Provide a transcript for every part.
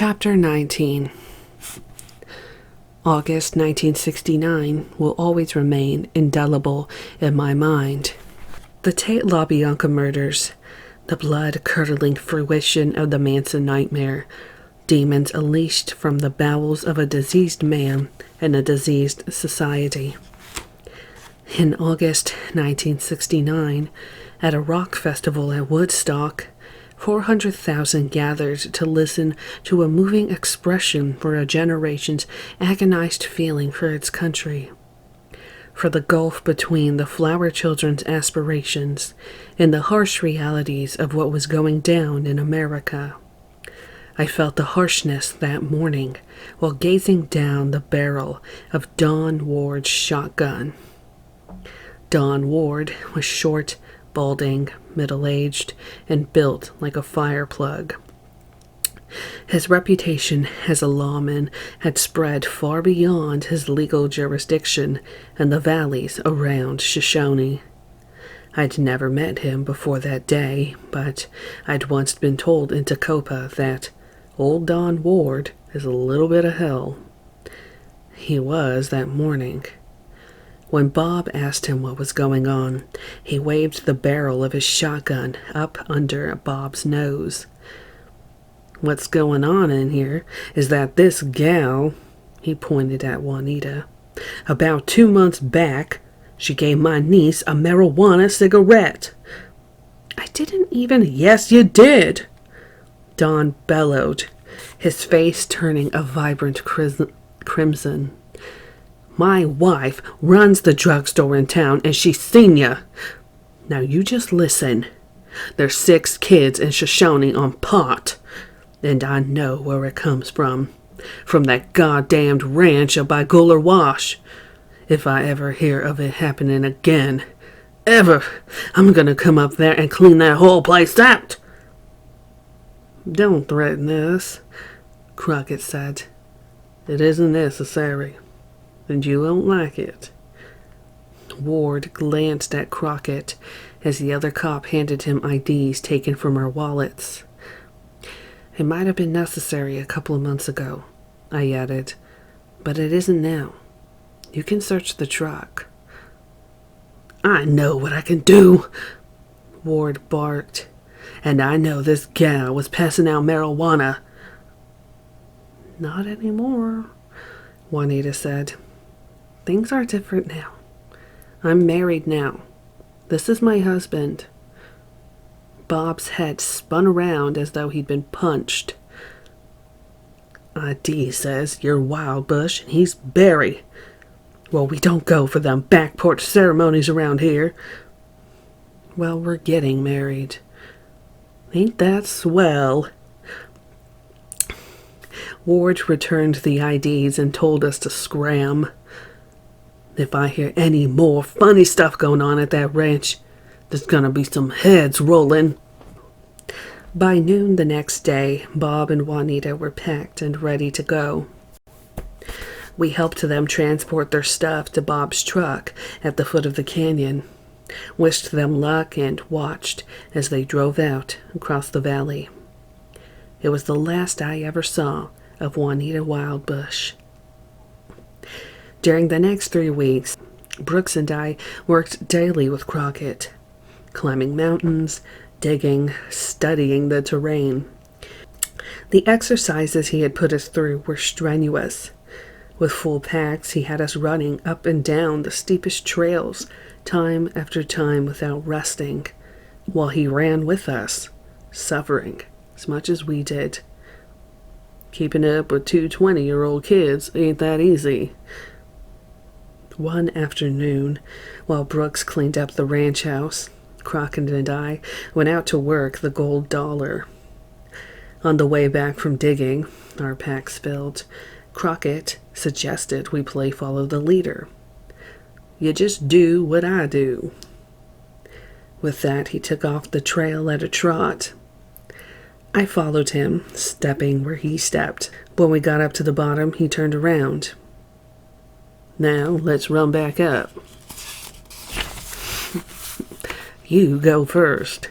Chapter 19. August 1969 will always remain indelible in my mind. The Tate LaBianca murders, the blood-curdling fruition of the Manson nightmare, demons unleashed from the bowels of a diseased man and a diseased society. In August 1969, at a rock festival at Woodstock, 400,000 gathered to listen to a moving expression for a generation's agonized feeling for its country, for the gulf between the flower children's aspirations and the harsh realities of what was going down in America. I felt the harshness that morning while gazing down the barrel of Don Ward's shotgun. Don Ward was short, balding, middle-aged, and built like a fire plug. His reputation as a lawman had spread far beyond his legal jurisdiction and the valleys around Shoshone. I'd never met him before that day, but I'd once been told in Tacoma that old Don Ward is a little bit of hell. He was that morning. When Bob asked him what was going on, he waved the barrel of his shotgun up under Bob's nose. "What's going on in here is that this gal," he pointed at Juanita, "about 2 months back, she gave my niece a marijuana cigarette." "I didn't even—" "Yes, you did!" Don bellowed, his face turning a vibrant crimson. "My wife runs the drugstore in town, and she's seen ya. Now you just listen. There's 6 kids in Shoshone on pot, and I know where it comes from. From that goddamned ranch up by Guller Wash. If I ever hear of it happening again, ever, I'm gonna come up there and clean that whole place out." "Don't threaten us," Crockett said. "It isn't necessary, and you won't like it." Ward glanced at Crockett as the other cop handed him IDs taken from our wallets. "It might have been necessary a couple of months ago," I added, "but it isn't now. You can search the truck." "I know what I can do," Ward barked, "and I know this gal was passing out marijuana." "Not anymore," Juanita said. "Things are different now. I'm married now. This is my husband." Bob's head spun around as though he'd been punched. "ID says you're Wild Bush and he's Barry. Well, we don't go for them back porch ceremonies around here." "Well, we're getting married." "Ain't that swell?" Ward returned the IDs and told us to scram. "If I hear any more funny stuff going on at that ranch, there's gonna be some heads rolling." By noon the next day, Bob and Juanita were packed and ready to go. We helped them transport their stuff to Bob's truck at the foot of the canyon, wished them luck, and watched as they drove out across the valley. It was the last I ever saw of Juanita Wildbush. During the next 3 weeks, Brooks and I worked daily with Crockett, climbing mountains, digging, studying the terrain. The exercises he had put us through were strenuous. With full packs, he had us running up and down the steepest trails, time after time without resting, while he ran with us, suffering as much as we did. Keeping up with 2 20-year-old kids ain't that easy. One afternoon, while Brooks cleaned up the ranch house, Crockett and I went out to work the gold dollar. On the way back from digging, our packs filled, Crockett suggested we play follow the leader. "You just do what I do." With that, he took off the trail at a trot. I followed him, stepping where he stepped. When we got up to the bottom, he turned around. "Now, let's run back up." "You go first."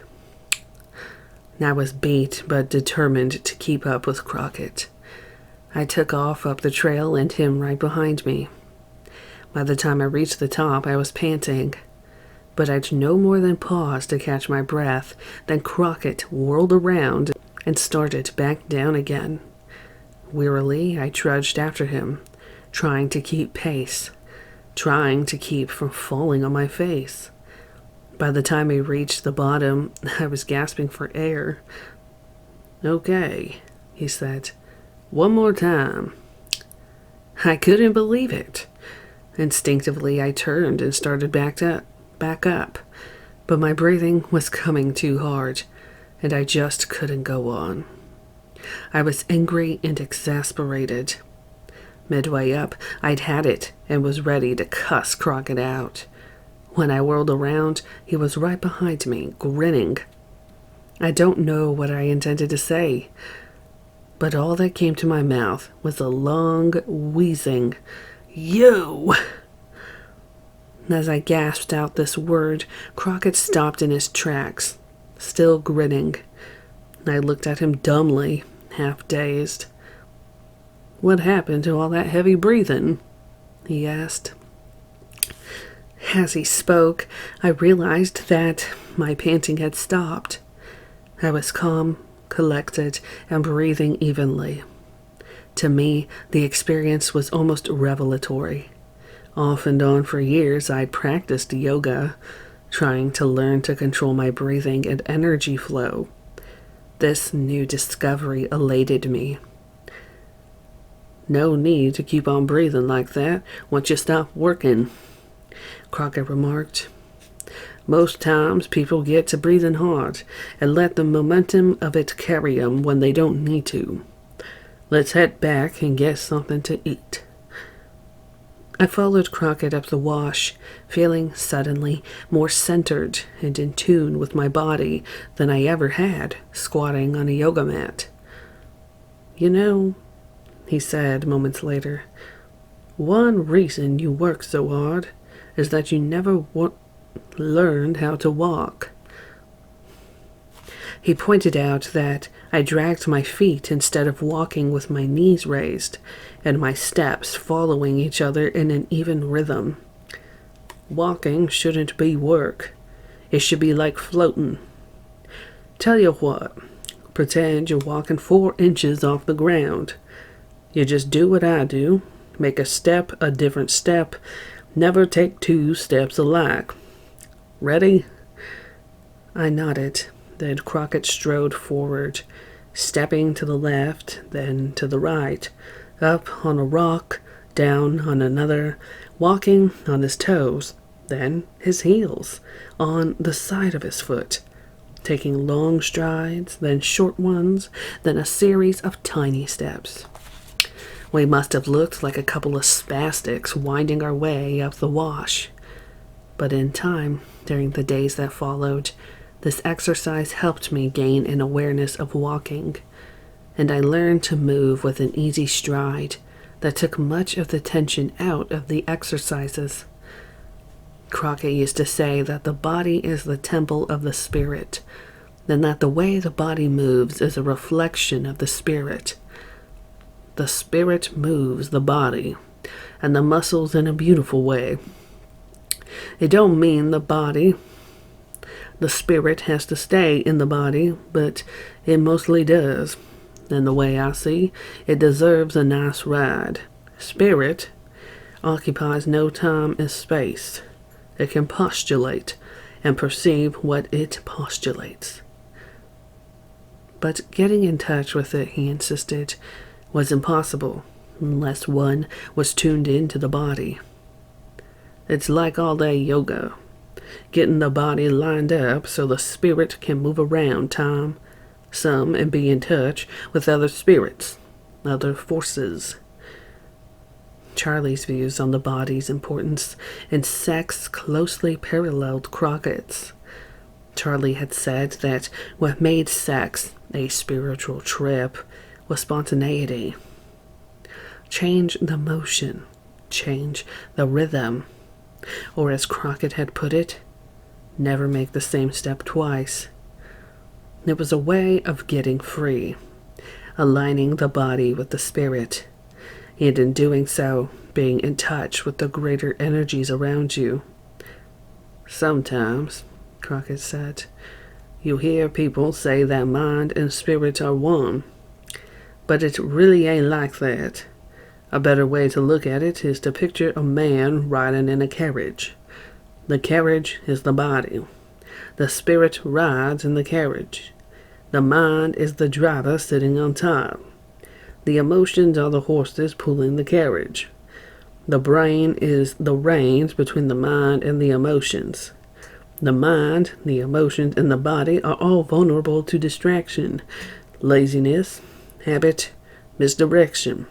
I was beat but determined to keep up with Crockett. I took off up the trail and him right behind me. By the time I reached the top, I was panting, but I'd no more than paused to catch my breath than Crockett whirled around and started back down again. Wearily, I trudged after him, trying to keep pace, trying to keep from falling on my face. By the time I reached the bottom, I was gasping for air. "Okay," he said. "One more time." I couldn't believe it. Instinctively, I turned and started back up, but my breathing was coming too hard, and I just couldn't go on. I was angry and exasperated. Midway up, I'd had it and was ready to cuss Crockett out. When I whirled around, he was right behind me, grinning. I don't know what I intended to say, but all that came to my mouth was a long, wheezing, "You!" As I gasped out this word, Crockett stopped in his tracks, still grinning. I looked at him dumbly, half dazed. "What happened to all that heavy breathing?" he asked. As he spoke, I realized that my panting had stopped. I was calm, collected, and breathing evenly. To me, the experience was almost revelatory. Off and on for years, I'd practiced yoga, trying to learn to control my breathing and energy flow. This new discovery elated me. "No need to keep on breathing like that once you stop working," Crockett remarked. "Most times people get to breathing hard and let the momentum of it carry 'em when they don't need to. Let's head back and get something to eat." I followed Crockett up the wash, feeling suddenly more centered and in tune with my body than I ever had squatting on a yoga mat. "You know," he said moments later, "one reason you work so hard is that you never learned how to walk." He pointed out that I dragged my feet instead of walking with my knees raised, and my steps following each other in an even rhythm. Walking shouldn't be work. It should be like floating. Tell you what, pretend you're walking 4 inches off the ground. You just do what I do, make a step a different step, never take 2 steps alike. Ready? I nodded. Then Crockett strode forward, stepping to the left, then to the right, up on a rock, down on another, walking on his toes, then his heels, on the side of his foot, taking long strides, then short ones, then a series of tiny steps. We must have looked like a couple of spastics winding our way up the wash. But in time, during the days that followed, this exercise helped me gain an awareness of walking, and I learned to move with an easy stride that took much of the tension out of the exercises. Crockett used to say that the body is the temple of the spirit, and that the way the body moves is a reflection of the spirit. The spirit moves the body, and the muscles in a beautiful way. It don't mean the spirit has to stay in the body, but it mostly does. And the way I see, it deserves a nice ride. Spirit occupies no time and space. It can postulate and perceive what it postulates. But getting in touch with it, he insisted, was impossible unless one was tuned into the body. It's like all-day yoga, getting the body lined up so the spirit can move around time, some, and be in touch with other spirits, other forces. Charlie's views on the body's importance and sex closely paralleled Crockett's. Charlie had said that what made sex a spiritual trip was spontaneity. Change the motion, change the rhythm. Or as Crockett had put it, never make the same step twice. It was a way of getting free, aligning the body with the spirit, and in doing so, being in touch with the greater energies around you. Sometimes, Crockett said, you hear people say that mind and spirit are one, but it really ain't like that. A better way to look at it is to picture a man riding in a carriage. The carriage is the body. The spirit rides in the carriage. The mind is the driver sitting on top. The emotions are the horses pulling the carriage. The brain is the reins between the mind and the emotions. The mind, the emotions, and the body are all vulnerable to distraction, laziness, habit, misdirection.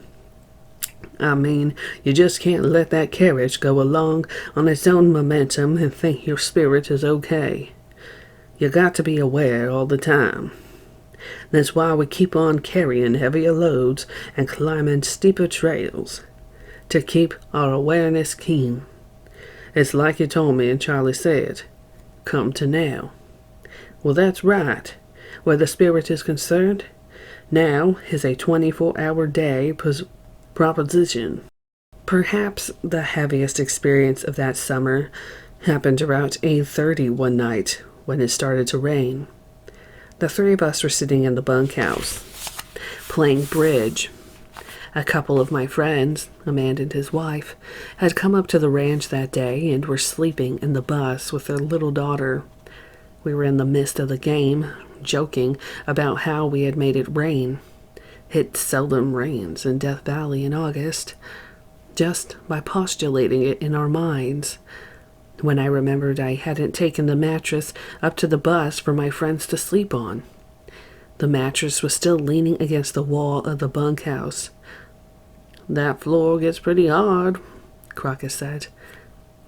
I mean, you just can't let that carriage go along on its own momentum and think your spirit is okay. You got to be aware all the time. That's why we keep on carrying heavier loads and climbing steeper trails, to keep our awareness keen. It's like you told me and Charlie said, come to now. Well, that's right. Where the spirit is concerned, now is a 24-hour day proposition. Perhaps the heaviest experience of that summer happened around 8:30 one night when it started to rain. The three of us were sitting in the bunkhouse, playing bridge. A couple of my friends, Amanda and his wife, had come up to the ranch that day and were sleeping in the bus with their little daughter. We were in the midst of the game, joking about how we had made it rain. It seldom rains in Death Valley in August, just by postulating it in our minds. When I remembered I hadn't taken the mattress up to the bus for my friends to sleep on. The mattress was still leaning against the wall of the bunkhouse. That floor gets pretty hard, Crockett said.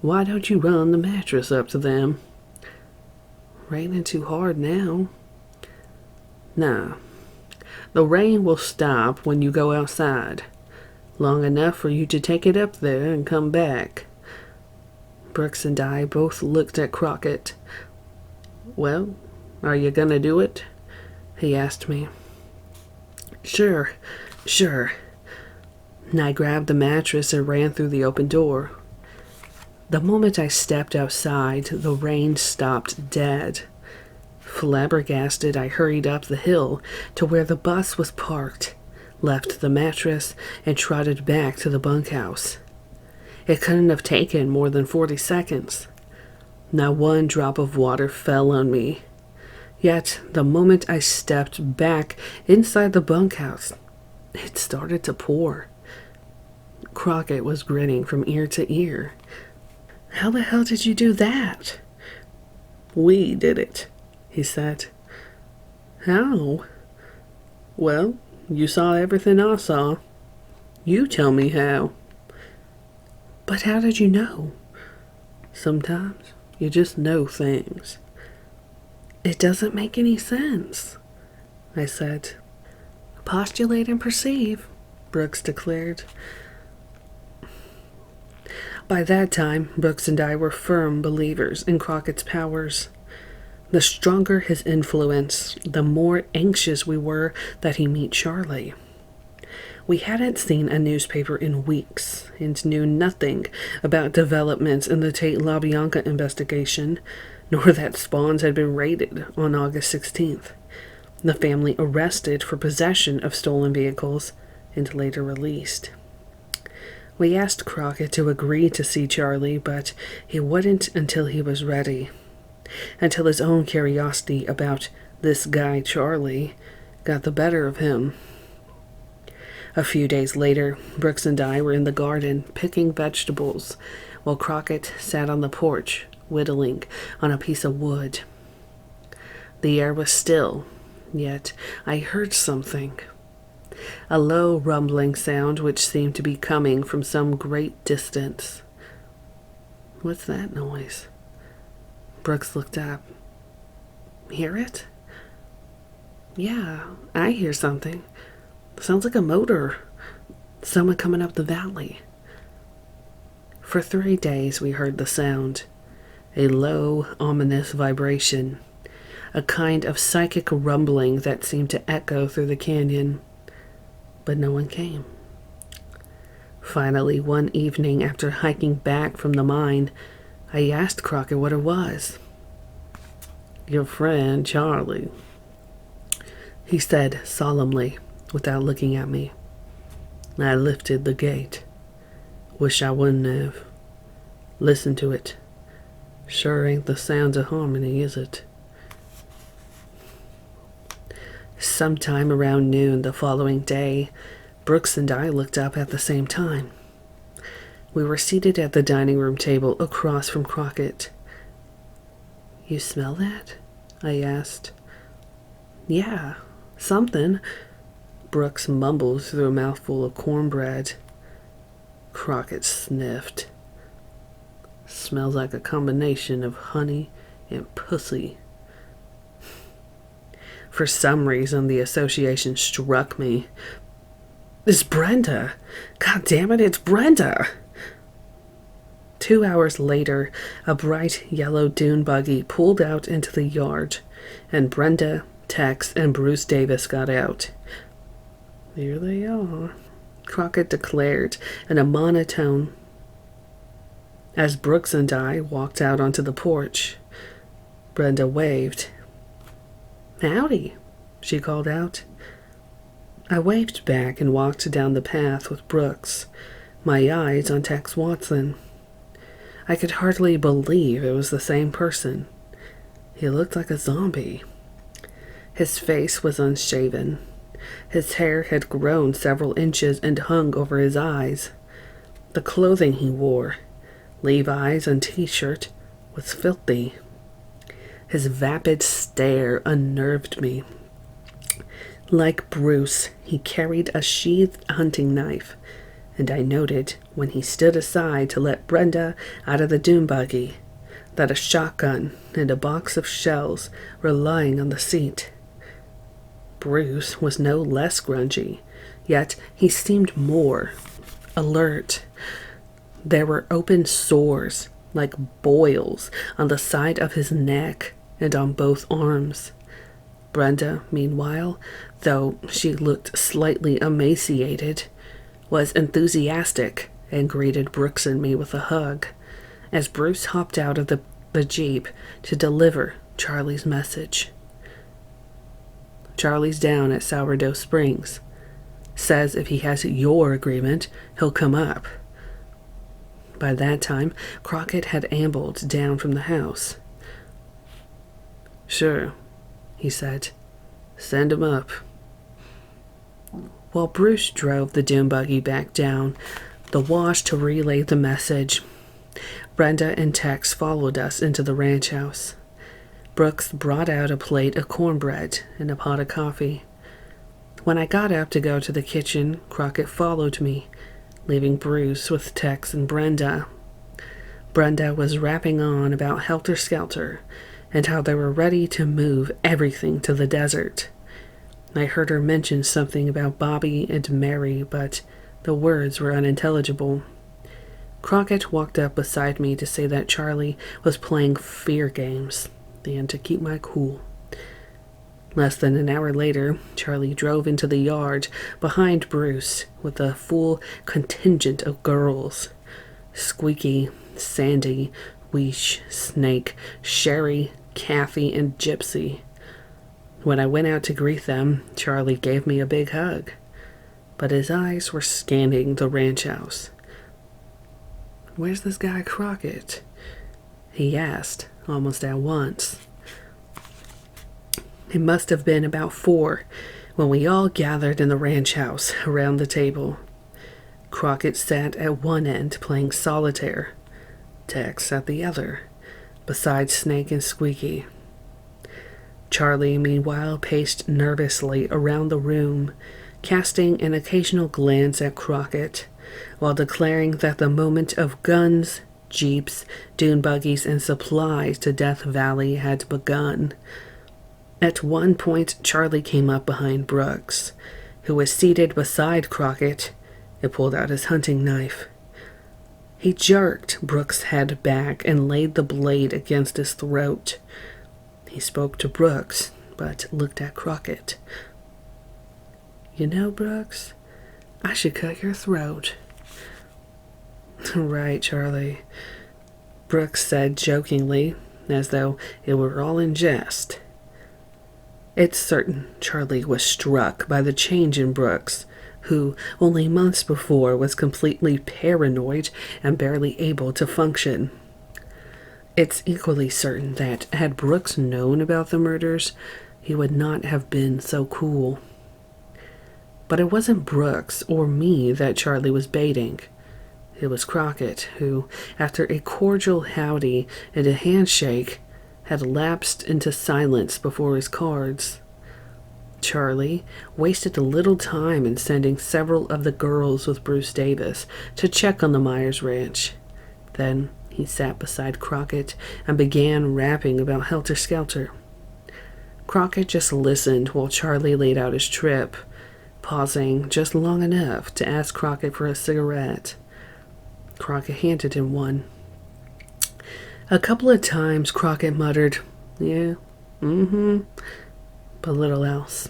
Why don't you run the mattress up to them? Raining too hard now. Nah. The rain will stop when you go outside. Long enough for you to take it up there and come back. Brooks and I both looked at Crockett. Well, are you gonna do it? He asked me. Sure. And I grabbed the mattress and ran through the open door. The moment I stepped outside, the rain stopped dead. Flabbergasted, I hurried up the hill to where the bus was parked, left the mattress, and trotted back to the bunkhouse. It couldn't have taken more than 40 seconds. Not one drop of water fell on me. Yet, the moment I stepped back inside the bunkhouse, it started to pour. Crockett was grinning from ear to ear. How the hell did you do that? We did it, he said. How? Well, you saw everything I saw. You tell me how. But how did you know? Sometimes you just know things. It doesn't make any sense, I said. Postulate and perceive, Brooks declared. By that time, Brooks and I were firm believers in Crockett's powers. The stronger his influence, the more anxious we were that he meet Charlie. We hadn't seen a newspaper in weeks and knew nothing about developments in the Tate LaBianca investigation, nor that Spawns had been raided on August 16th, the family arrested for possession of stolen vehicles and later released. We asked Crockett to agree to see Charlie, but he wouldn't until he was ready, until his own curiosity about this guy Charlie got the better of him. A few days later, Brooks and I were in the garden picking vegetables, while Crockett sat on the porch, whittling on a piece of wood. The air was still, yet I heard something. A low rumbling sound which seemed to be coming from some great distance. What's that noise? Brooks looked up. Hear it? Yeah, I hear something. Sounds like a motor. Someone coming up the valley. For 3 days we heard the sound. A low, ominous vibration. A kind of psychic rumbling that seemed to echo through the canyon. but no one came. Finally, one evening after hiking back from the mine, I asked Crockett what it was. "Your friend, Charlie," he said solemnly, without looking at me. "I lifted the gate. Wish I wouldn't have. Listen to it. Sure ain't the sounds of harmony, is it?" Sometime around noon the following day, Brooks and I looked up at the same time. We were seated at the dining room table across from Crockett. "You smell that?" I asked. "Yeah, something," Brooks mumbled through a mouthful of cornbread. Crockett sniffed. "Smells like a combination of honey and pussy." For some reason, the association struck me. "It's Brenda! God damn it, it's Brenda!" 2 hours later, a bright yellow dune buggy pulled out into the yard, and Brenda, Tex, and Bruce Davis got out. "Here they are," Crockett declared in a monotone as Brooks and I walked out onto the porch. Brenda waved. "Howdy," she called out. I waved back and walked down the path with Brooks, my eyes on Tex Watson. I could hardly believe it was the same person. He looked like a zombie. His face was unshaven. His hair had grown several inches and hung over his eyes. The clothing he wore, Levi's and t-shirt, was filthy. His vapid stare unnerved me. Like Bruce, he carried a sheathed hunting knife, and I noted, when he stood aside to let Brenda out of the dune buggy, that a shotgun and a box of shells were lying on the seat. Bruce was no less grungy, yet he seemed more alert. There were open sores, like boils, on the side of his neck and on both arms. Brenda, meanwhile, though she looked slightly emaciated, was enthusiastic and greeted Brooks and me with a hug as Bruce hopped out of the Jeep to deliver Charlie's message. "Charlie's down at Sourdough Springs. Says if he has your agreement, he'll come up." By that time, Crockett had ambled down from the house. "Sure," he said. "Send him up." While Bruce drove the dune buggy back down the wash to relay the message, Brenda and Tex followed us into the ranch house. Brooks brought out a plate of cornbread and a pot of coffee. When I got up to go to the kitchen, Crockett followed me, leaving Bruce with Tex and Brenda. Brenda was rapping on about helter-skelter and how they were ready to move everything to the desert. I heard her mention something about Bobby and Mary, but the words were unintelligible. Crockett walked up beside me to say that Charlie was playing fear games and to keep my cool. Less than an hour later, Charlie drove into the yard behind Bruce with a full contingent of girls. Squeaky, Sandy, Weesh, Snake, Sherry, Kathy, and Gypsy. When I went out to greet them, Charlie gave me a big hug, but his eyes were scanning the ranch house. "Where's this guy Crockett?" he asked almost at once. It must have been about 4 when we all gathered in the ranch house around the table. Crockett sat at one end playing solitaire, Tex at the other, beside Snake and Squeaky. Charlie, meanwhile, paced nervously around the room, casting an occasional glance at Crockett, while declaring that the moment of guns, jeeps, dune buggies, and supplies to Death Valley had begun. At one point, Charlie came up behind Brooks, who was seated beside Crockett, and pulled out his hunting knife. He jerked Brooks' head back and laid the blade against his throat. He spoke to Brooks, but looked at Crockett. "You know, Brooks, I should cut your throat. Right, Charlie, Brooks said jokingly, as though it were all in jest. It's certain Charlie was struck by the change in Brooks, who only months before was completely paranoid and barely able to function. It's equally certain that had Brooks known about the murders, he would not have been so cool. But it wasn't Brooks or me that Charlie was baiting. It was Crockett, who, after a cordial howdy and a handshake, had lapsed into silence before his cards. Charlie wasted a little time in sending several of the girls with Bruce Davis to check on the Myers ranch. Then he sat beside Crockett and began rapping about Helter Skelter. Crockett just listened while Charlie laid out his trip, pausing just long enough to ask Crockett for a cigarette. Crockett handed him one. A couple of times Crockett muttered, "Yeah, but little else."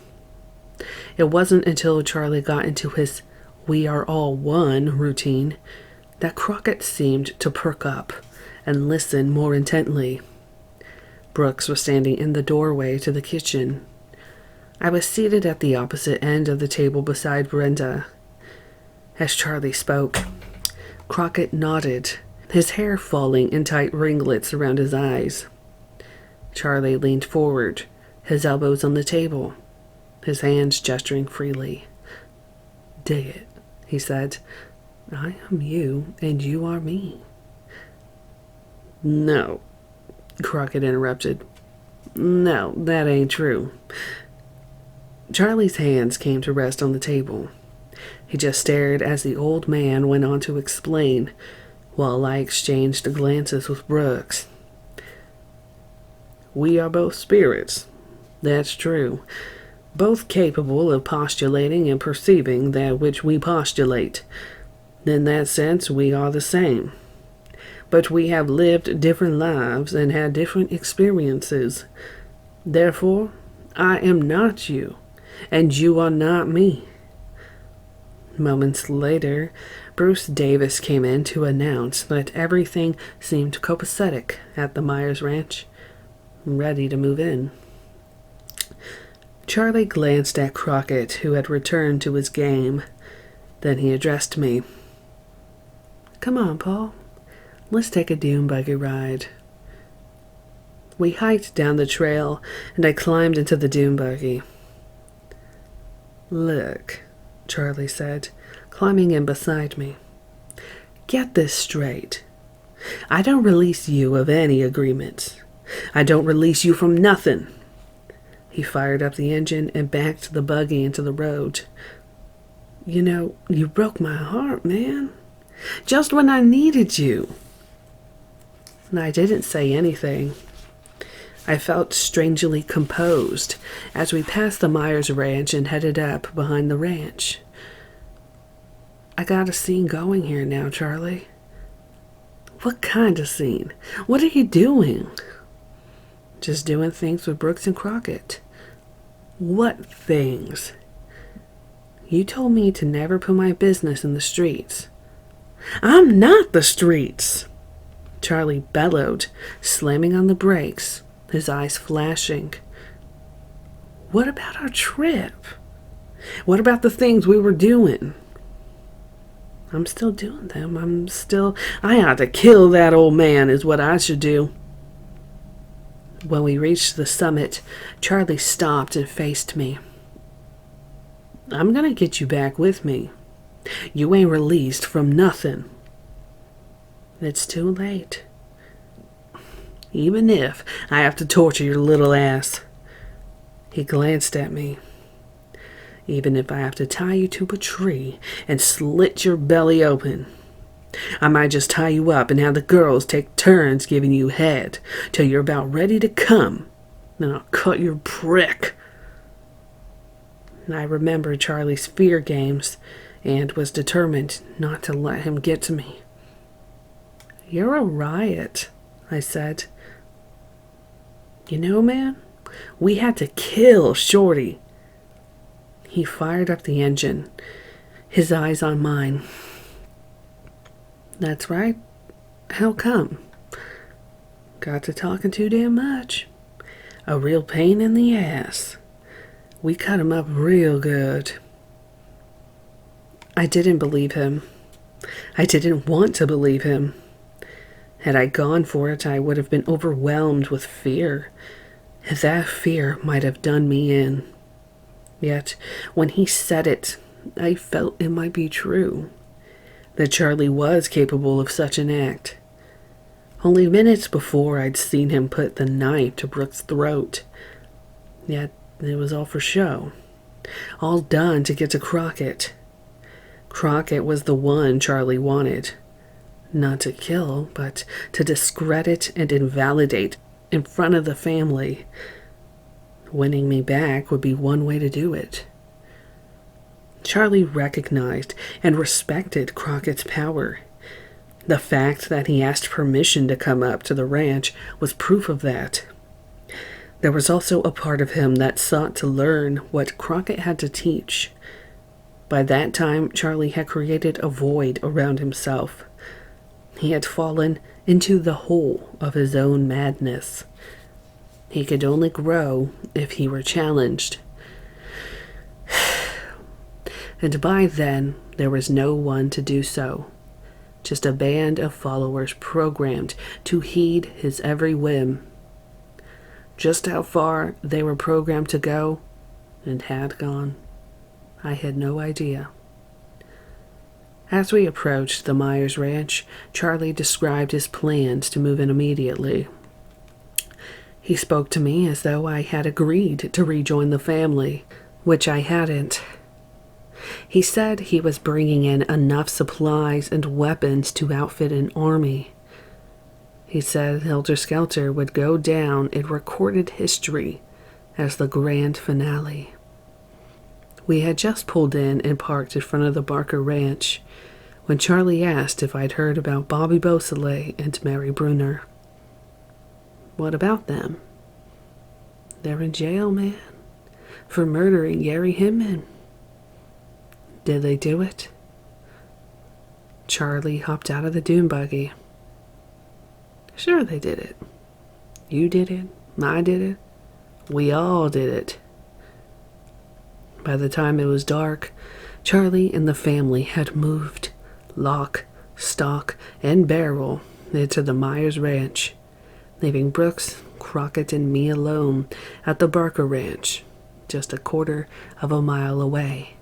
It wasn't until Charlie got into his "we are all one" routine that Crockett seemed to perk up and listen more intently. Brooks was standing in the doorway to the kitchen. I was seated at the opposite end of the table beside Brenda. As Charlie spoke, Crockett nodded, his hair falling in tight ringlets around his eyes. Charlie leaned forward, his elbows on the table, his hands gesturing freely. "Dig it," he said. "I am you, and you are me." "No," Crockett interrupted. "No, that ain't true." Charlie's hands came to rest on the table. He just stared as the old man went on to explain, while I exchanged glances with Brooks. "We are both spirits. That's true. Both capable of postulating and perceiving that which we postulate. In that sense, we are the same. But we have lived different lives and had different experiences. Therefore, I am not you, and you are not me." Moments later, Bruce Davis came in to announce that everything seemed copacetic at the Myers Ranch, ready to move in. Charlie glanced at Crockett, who had returned to his game. Then he addressed me. "Come on, Paul. Let's take a dune buggy ride." We hiked down the trail, and I climbed into the dune buggy. "Look," Charlie said, climbing in beside me. "Get this straight. I don't release you of any agreements. I don't release you from nothing." He fired up the engine and backed the buggy into the road. "You know, you broke my heart, man. Just when I needed you." And I didn't say anything. I felt strangely composed as we passed the Myers Ranch and headed up behind the ranch. "I got a scene going here now, Charlie." "What kind of scene? What are you doing?" "Just doing things with Brooks and Crockett." "What things?" "You told me to never put my business in the streets." "I'm not the streets!" Charlie bellowed, slamming on the brakes, his eyes flashing. "What about our trip? What about the things we were doing?" "I'm still doing them. I ought to kill that old man is what I should do." When we reached the summit, Charlie stopped and faced me. "I'm gonna get you back with me. You ain't released from nothing." "It's too late." "Even if I have to torture your little ass." He glanced at me. "Even if I have to tie you to a tree and slit your belly open. I might just tie you up and have the girls take turns giving you head till you're about ready to come. Then I'll cut your prick." And I remembered Charlie's fear games and was determined not to let him get to me. "You're a riot," I said. "You know, man, we had to kill Shorty." He fired up the engine. his eyes on mine. That's right. How come? Got to talking too damn much. A real pain in the ass. We cut him up real good. I didn't believe him. I didn't want to believe him. Had I gone for it, I would have been overwhelmed with fear. That fear might have done me in. Yet, when he said it, I felt it might be true. That Charlie was capable of such an act. Only minutes before, I'd seen him put the knife to Brooke's throat. Yet, it was all for show. All done to get to Crockett. Crockett was the one Charlie wanted. Not to kill, but to discredit and invalidate in front of the family. Winning me back would be one way to do it. Charlie recognized and respected Crockett's power. The fact that he asked permission to come up to the ranch was proof of that. There was also a part of him that sought to learn what Crockett had to teach. By that time, Charlie had created a void around himself. He had fallen into the hole of his own madness. He could only grow if he were challenged. And by then, there was no one to do so. Just a band of followers programmed to heed his every whim. Just how far they were programmed to go, and had gone, I had no idea. As we approached the Myers Ranch, Charlie described his plans to move in immediately. He spoke to me as though I had agreed to rejoin the family, which I hadn't. He said he was bringing in enough supplies and weapons to outfit an army. He said Helter Skelter would go down in recorded history as the grand finale. We had just pulled in and parked in front of the Barker Ranch when Charlie asked if I'd heard about Bobby Beausoleil and Mary Brunner. What about them? They're in jail, man, for murdering Gary Hinman. Did they do it? Charlie hopped out of the dune buggy. Sure they did it. You did it. I did it. We all did it. By the time it was dark, Charlie and the family had moved, lock, stock, and barrel into the Myers Ranch, leaving Brooks, Crockett, and me alone at the Barker Ranch, just a quarter of a mile away.